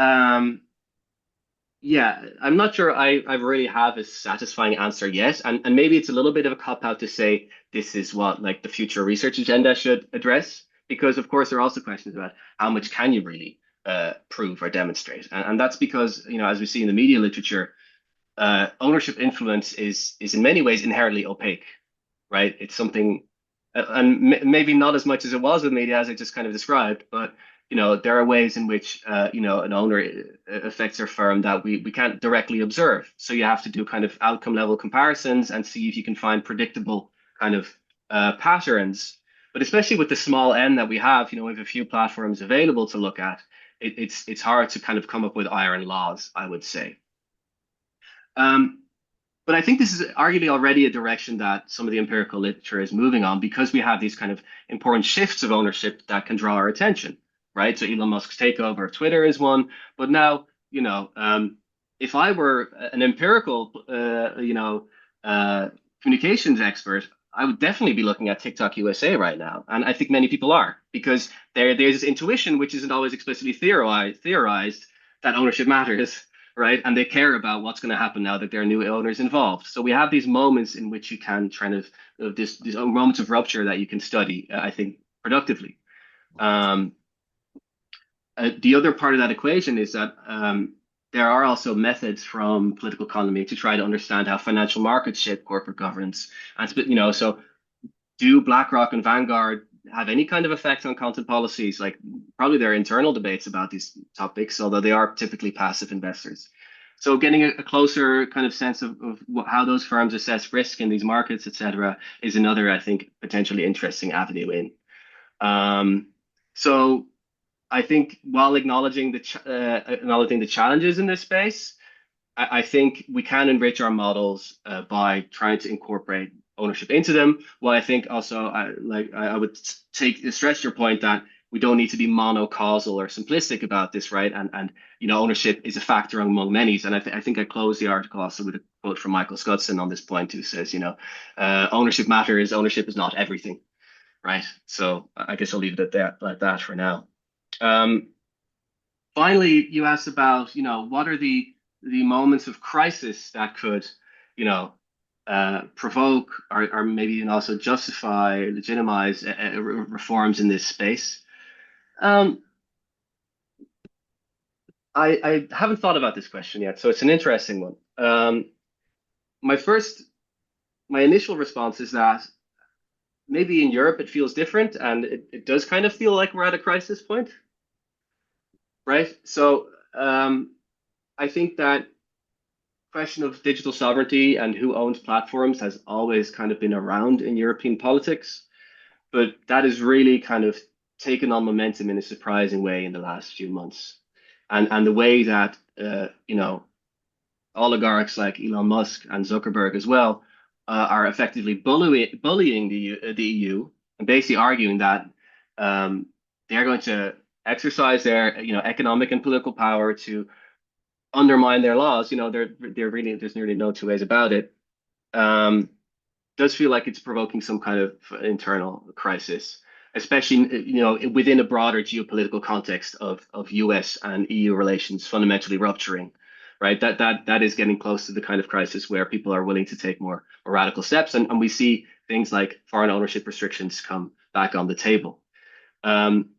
yeah, I'm not sure I really have a satisfying answer yet, and maybe it's a little bit of a cop out to say this is what like the future research agenda should address, because of course there are also questions about how much can you really prove or demonstrate, and that's because as we see in the media literature, ownership influence is in many ways inherently opaque, right? It's something, and maybe not as much as it was with media as I just kind of described, but there are ways in which an owner affects their firm that we can't directly observe. So you have to do kind of outcome level comparisons and see if you can find predictable kind of patterns. But especially with the small n that we have, we have a few platforms available to look at. It's hard to kind of come up with iron laws, I would say. But I think this is arguably already a direction that some of the empirical literature is moving on because we have these kind of important shifts of ownership that can draw our attention, right? So Elon Musk's takeover of Twitter is one, but now, if I were an empirical, communications expert, I would definitely be looking at TikTok USA right now, and I think many people are because there's this intuition which isn't always explicitly theorized that ownership matters, right? And they care about what's going to happen now that there are new owners involved. So we have these moments in which you can kind of these moments of rupture that you can study, I think, productively. The other part of that equation is that there are also methods from political economy to try to understand how financial markets shape corporate governance. And so do BlackRock and Vanguard have any kind of effect on content policies? Like probably there are internal debates about these topics, although they are typically passive investors. So getting a closer kind of sense of how those firms assess risk in these markets, et cetera, is another, I think, potentially interesting avenue in. So I think while acknowledging the challenges in this space, I think we can enrich our models by trying to incorporate ownership into them. Well, I think also I would stress your point that we don't need to be monocausal or simplistic about this, right? And ownership is a factor among many. And I think I closed the article also with a quote from Michael Scudson on this point, who says, ownership matters. Ownership is not everything, right? So I guess I'll leave it at that for now. Finally, you asked about, what are the moments of crisis that could, provoke or maybe even also justify, legitimize reforms in this space. I haven't thought about this question yet, so it's an interesting one. My initial response is that maybe in Europe it feels different, and it does kind of feel like we're at a crisis point, right? So I think that question of digital sovereignty and who owns platforms has always kind of been around in European politics, but that has really kind of taken on momentum in a surprising way in the last few months. And the way that oligarchs like Elon Musk and Zuckerberg as well are effectively bullying the EU and basically arguing that they're going to exercise their economic and political power to undermine their laws. They're really, there's nearly no two ways about it. Does feel like it's provoking some kind of internal crisis, especially within a broader geopolitical context of US and EU relations fundamentally rupturing, right? That is getting close to the kind of crisis where people are willing to take more radical steps, and we see things like foreign ownership restrictions come back on the table.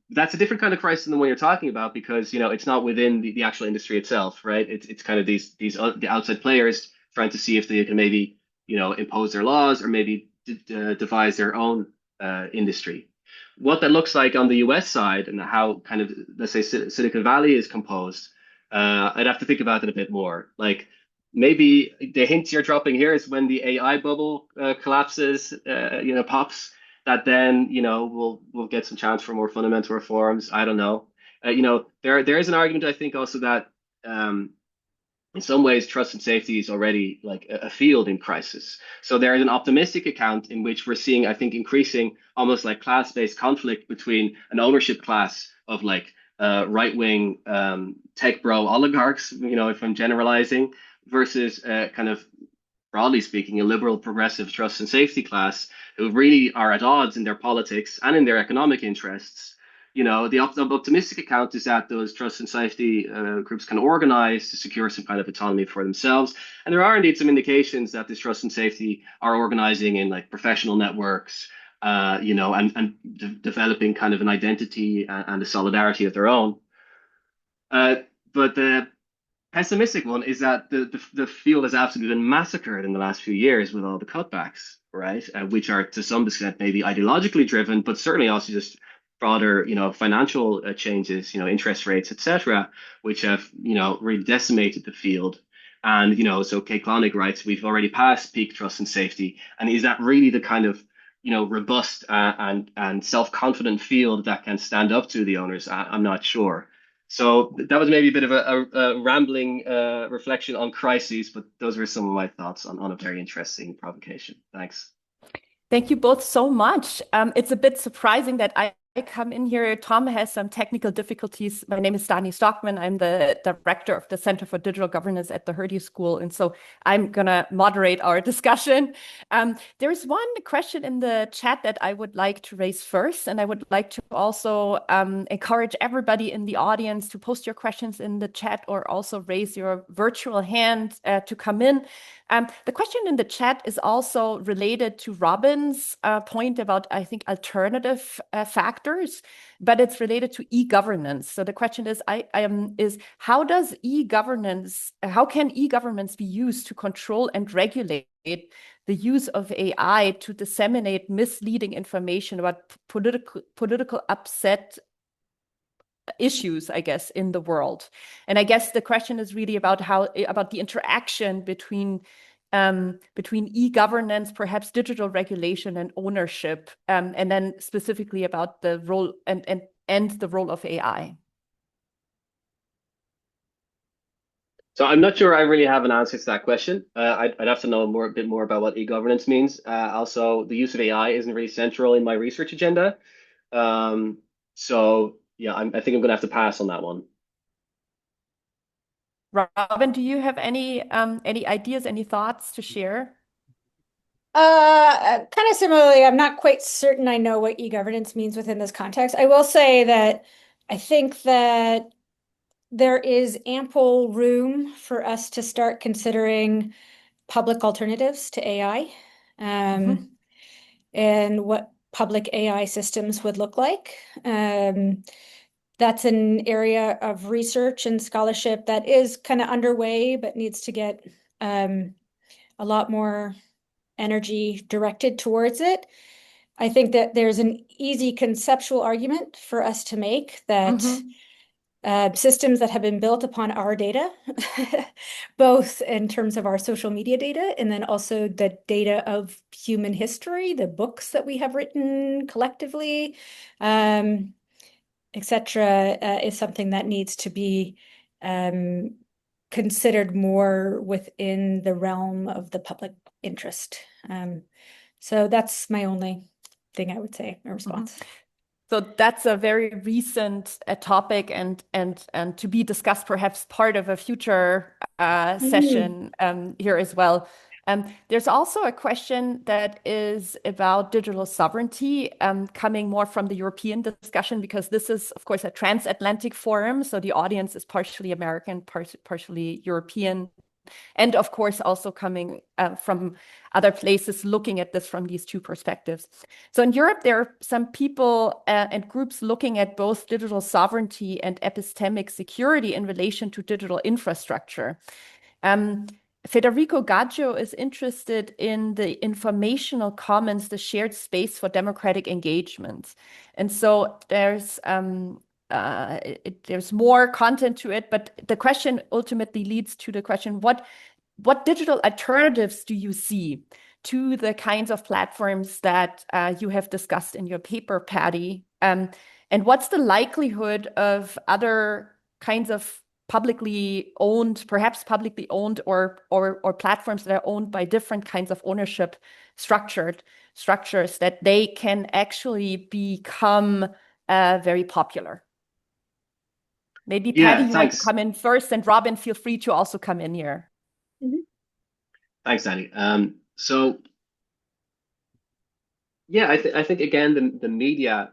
That's a different kind of crisis than the one you're talking about, because it's not within the actual industry itself, right? It's kind of the outside players trying to see if they can maybe impose their laws or maybe devise their own industry. What that looks like on the US side and how kind of, let's say, Silicon Valley is composed, I'd have to think about it a bit more. Like maybe the hints you're dropping here is when the AI bubble collapses, pops, that then we'll get some chance for more fundamental reforms. I don't know. There is an argument, I think, also that in some ways trust and safety is already like a field in crisis. So there is an optimistic account in which we're seeing, I think, increasing almost like class-based conflict between an ownership class of like right-wing tech bro oligarchs, if I'm generalizing, versus kind of broadly speaking, a liberal progressive trust and safety class who really are at odds in their politics and in their economic interests. The optimistic account is that those trust and safety groups can organize to secure some kind of autonomy for themselves. And there are indeed some indications that this trust and safety are organizing in like professional networks, and developing kind of an identity and a solidarity of their own. But the pessimistic one is that the field has absolutely been massacred in the last few years with all the cutbacks, right? Which are to some extent maybe ideologically driven, but certainly also just broader, financial changes, interest rates, etc., which have, really decimated the field. And, so Kay Clonic writes, we've already passed peak trust and safety. And is that really the kind of, robust and self-confident field that can stand up to the owners? I'm not sure. So that was maybe a bit of a rambling reflection on crises, but those were some of my thoughts on a very interesting provocation. Thanks. Thank you both so much. It's a bit surprising that I come in here. Tom has some technical difficulties. My name is Dani Stockman. I'm the director of the Center for Digital Governance at the Hertie School. And so I'm going to moderate our discussion. There's one question in the chat that I would like to raise first, and I would like to also encourage everybody in the audience to post your questions in the chat or also raise your virtual hand to come in. The question in the chat is also related to Robyn's point about, I think, alternative factors, but it's related to e-governance. So the question is, how can e-governments be used to control and regulate the use of AI to disseminate misleading information about political upset issues, I guess, in the world? And I guess the question is really about the interaction between e-governance, perhaps digital regulation and ownership, and then specifically about the role and the role of AI. So I'm not sure I really have an answer to that question. I'd have to know a bit more about what e-governance means. Also, the use of AI isn't really central in my research agenda. So yeah, I think I'm going to have to pass on that one. Robyn, do you have any ideas, any thoughts to share? Kind of similarly, I'm not quite certain I know what e-governance means within this context. I will say that I think that there is ample room for us to start considering public alternatives to AI, and what public AI systems would look like. That's an area of research and scholarship that is kind of underway, but needs to get a lot more energy directed towards it. I think that there's an easy conceptual argument for us to make that systems that have been built upon our data, both in terms of our social media data and then also the data of human history, the books that we have written collectively, etc., is something that needs to be considered more within the realm of the public interest. So that's my only thing I would say in response. So that's a very recent topic and to be discussed, perhaps part of a future session here as well. There's also a question that is about digital sovereignty, coming more from the European discussion, because this is, of course, a transatlantic forum. So the audience is partially American, partially European, and of course also coming from other places, looking at this from these two perspectives. So in Europe, there are some people and groups looking at both digital sovereignty and epistemic security in relation to digital infrastructure. Federico Gaggio is interested in the informational commons, the shared space for democratic engagement. And so there's more content to it, but the question ultimately leads to the question, what digital alternatives do you see to the kinds of platforms that you have discussed in your paper, Paddy? And what's the likelihood of other kinds of perhaps publicly owned or platforms that are owned by different kinds of ownership structures that they can actually become very popular? Maybe Paddy, you want to come in first, and Robyn, feel free to also come in here. Thanks, Danny. So yeah, I think again the media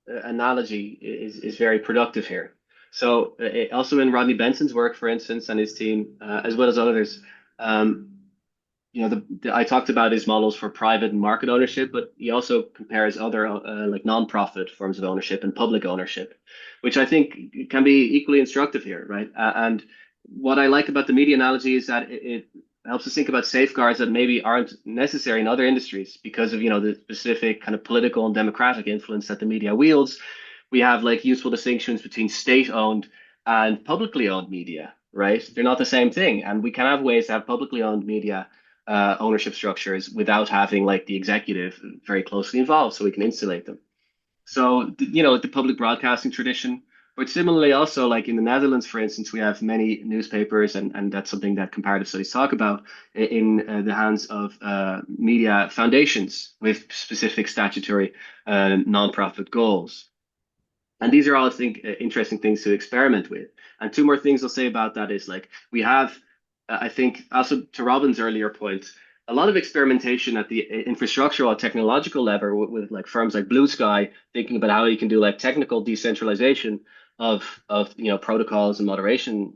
analogy is very productive here. So also in Rodney Benson's work, for instance, and his team, as well as others, I talked about his models for private and market ownership, but he also compares other like nonprofit forms of ownership and public ownership, which I think can be equally instructive here, right? And what I like about the media analogy is that it helps us think about safeguards that maybe aren't necessary in other industries because of the specific kind of political and democratic influence that the media wields. We have like useful distinctions between state-owned and publicly owned media, right? They're not the same thing, and we can have ways to have publicly owned media ownership structures without having like the executive very closely involved, so we can insulate them. So the public broadcasting tradition, but similarly also like in the Netherlands, for instance, we have many newspapers, and that's something that comparative studies talk about in the hands of media foundations with specific statutory nonprofit goals. And these are all, I think, interesting things to experiment with. And two more things I'll say about that is like we have, I think, also to Robyn's earlier point, a lot of experimentation at the infrastructural or technological level with like firms like Blue Sky, thinking about how you can do like technical decentralization of protocols and moderation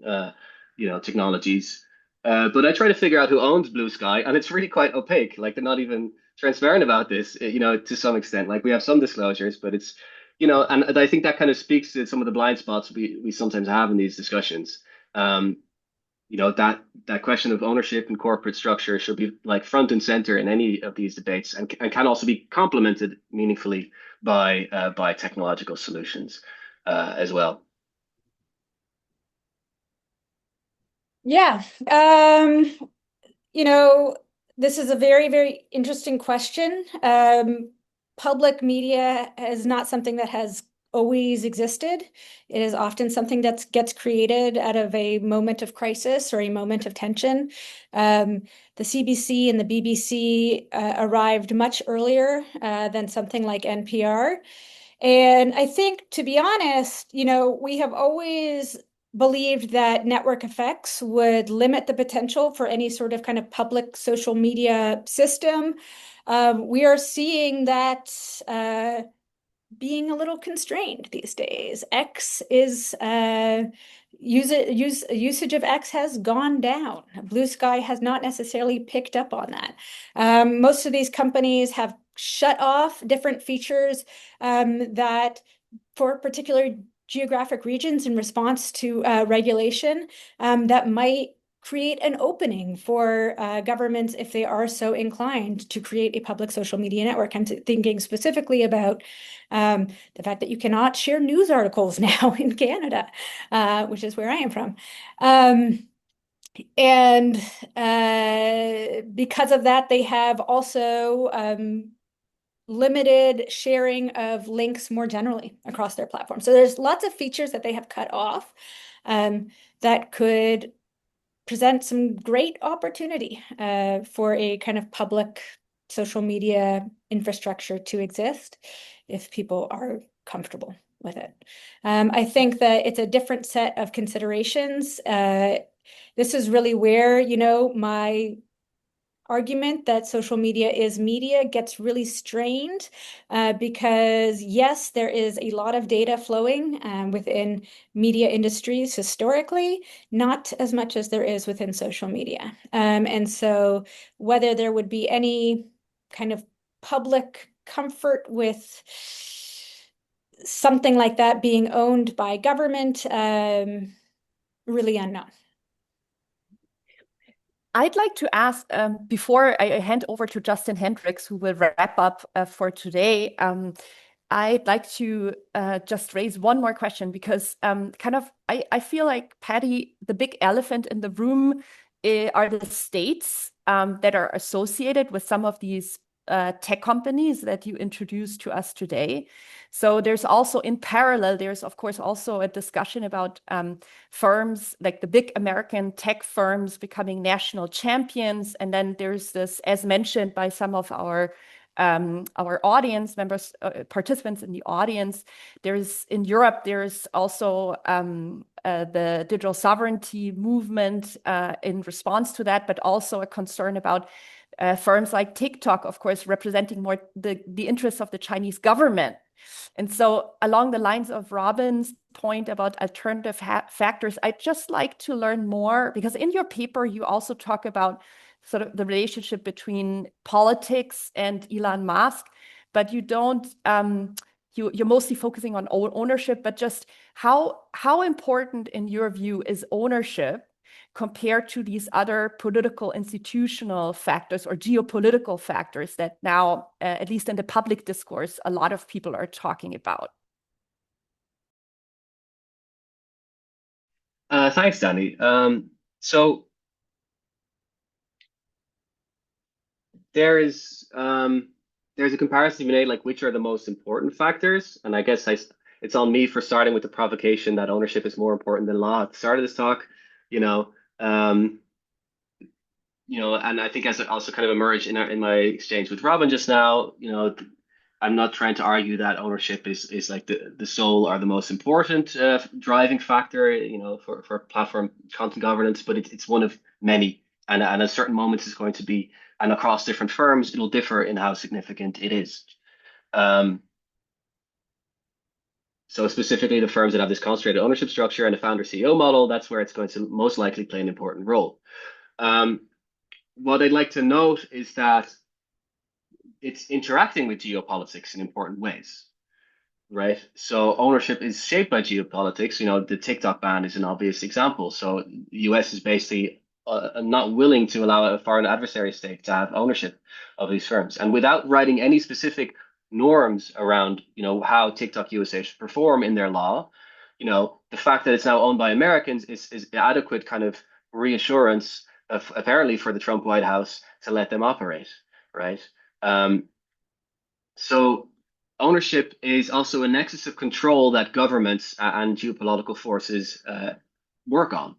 technologies. But I try to figure out who owns Blue Sky, and it's really quite opaque. Like they're not even transparent about this, to some extent. Like we have some disclosures, but it's and I think that kind of speaks to some of the blind spots we sometimes have in these discussions. Um, that question of ownership and corporate structure should be like front and center in any of these debates, and can also be complemented meaningfully by technological solutions as well. Yeah. This is a very, very interesting question. Public media is not something that has always existed. It is often something that gets created out of a moment of crisis or a moment of tension. The CBC and the BBC arrived much earlier than something like NPR. And I think, to be honest, we have always believed that network effects would limit the potential for any sort of kind of public social media system. We are seeing that being a little constrained these days. X is usage of X has gone down. Blue Sky has not necessarily picked up on that. Most of these companies have shut off different features that for particular geographic regions in response to regulation that might create an opening for governments if they are so inclined to create a public social media network. I'm thinking specifically about the fact that you cannot share news articles now in Canada, which is where I am from. And because of that, they have also limited sharing of links more generally across their platform. So there's lots of features that they have cut off that could present some great opportunity for a kind of public social media infrastructure to exist if people are comfortable with it. I think that it's a different set of considerations. This is really where, my argument that social media is media gets really strained because yes, there is a lot of data flowing within media industries historically, not as much as there is within social media. And so whether there would be any kind of public comfort with something like that being owned by government, really unknown. I'd like to ask, before I hand over to Justin Hendricks, who will wrap up for today, I'd like to just raise one more question because I feel like, Paddy, the big elephant in the room are the states that are associated with some of these tech companies that you introduced to us today. So there's also, in parallel, there's of course also a discussion about firms like the big American tech firms becoming national champions. And then there's this, as mentioned by some of our audience members, participants in the audience, in Europe, there's also the digital sovereignty movement in response to that, but also a concern about firms like TikTok, of course, representing more the interests of the Chinese government. And so along the lines of Robyn's point about alternative factors, I'd just like to learn more, because in your paper, you also talk about sort of the relationship between politics and Elon Musk, but you don't, you're mostly focusing on ownership, but just how important in your view is ownership compared to these other political institutional factors or geopolitical factors that now, at least in the public discourse, a lot of people are talking about? Thanks, Danny. So there's a comparison to be made, like which are the most important factors, and I guess it's on me for starting with the provocation that ownership is more important than law at the start of this talk, and I think as it also kind of emerged in my exchange with Robyn just now, I'm not trying to argue that ownership is like the sole or the most important driving factor, for platform content governance, but it's one of many. And at certain moments, it's going to be, and across different firms, it'll differ in how significant it is. So specifically, the firms that have this concentrated ownership structure and a founder CEO model, that's where it's going to most likely play an important role. What I'd like to note is that it's interacting with geopolitics in important ways, right? So ownership is shaped by geopolitics. You know, the TikTok ban is an obvious example. So the US is basically not willing to allow a foreign adversary state to have ownership of these firms. And without writing any specific norms around, you know, how TikTok USA should perform in their law, you know, the fact that it's now owned by Americans is adequate kind of reassurance of, apparently, for the Trump White House to let them operate, right? So ownership is also a nexus of control that governments and geopolitical forces work on.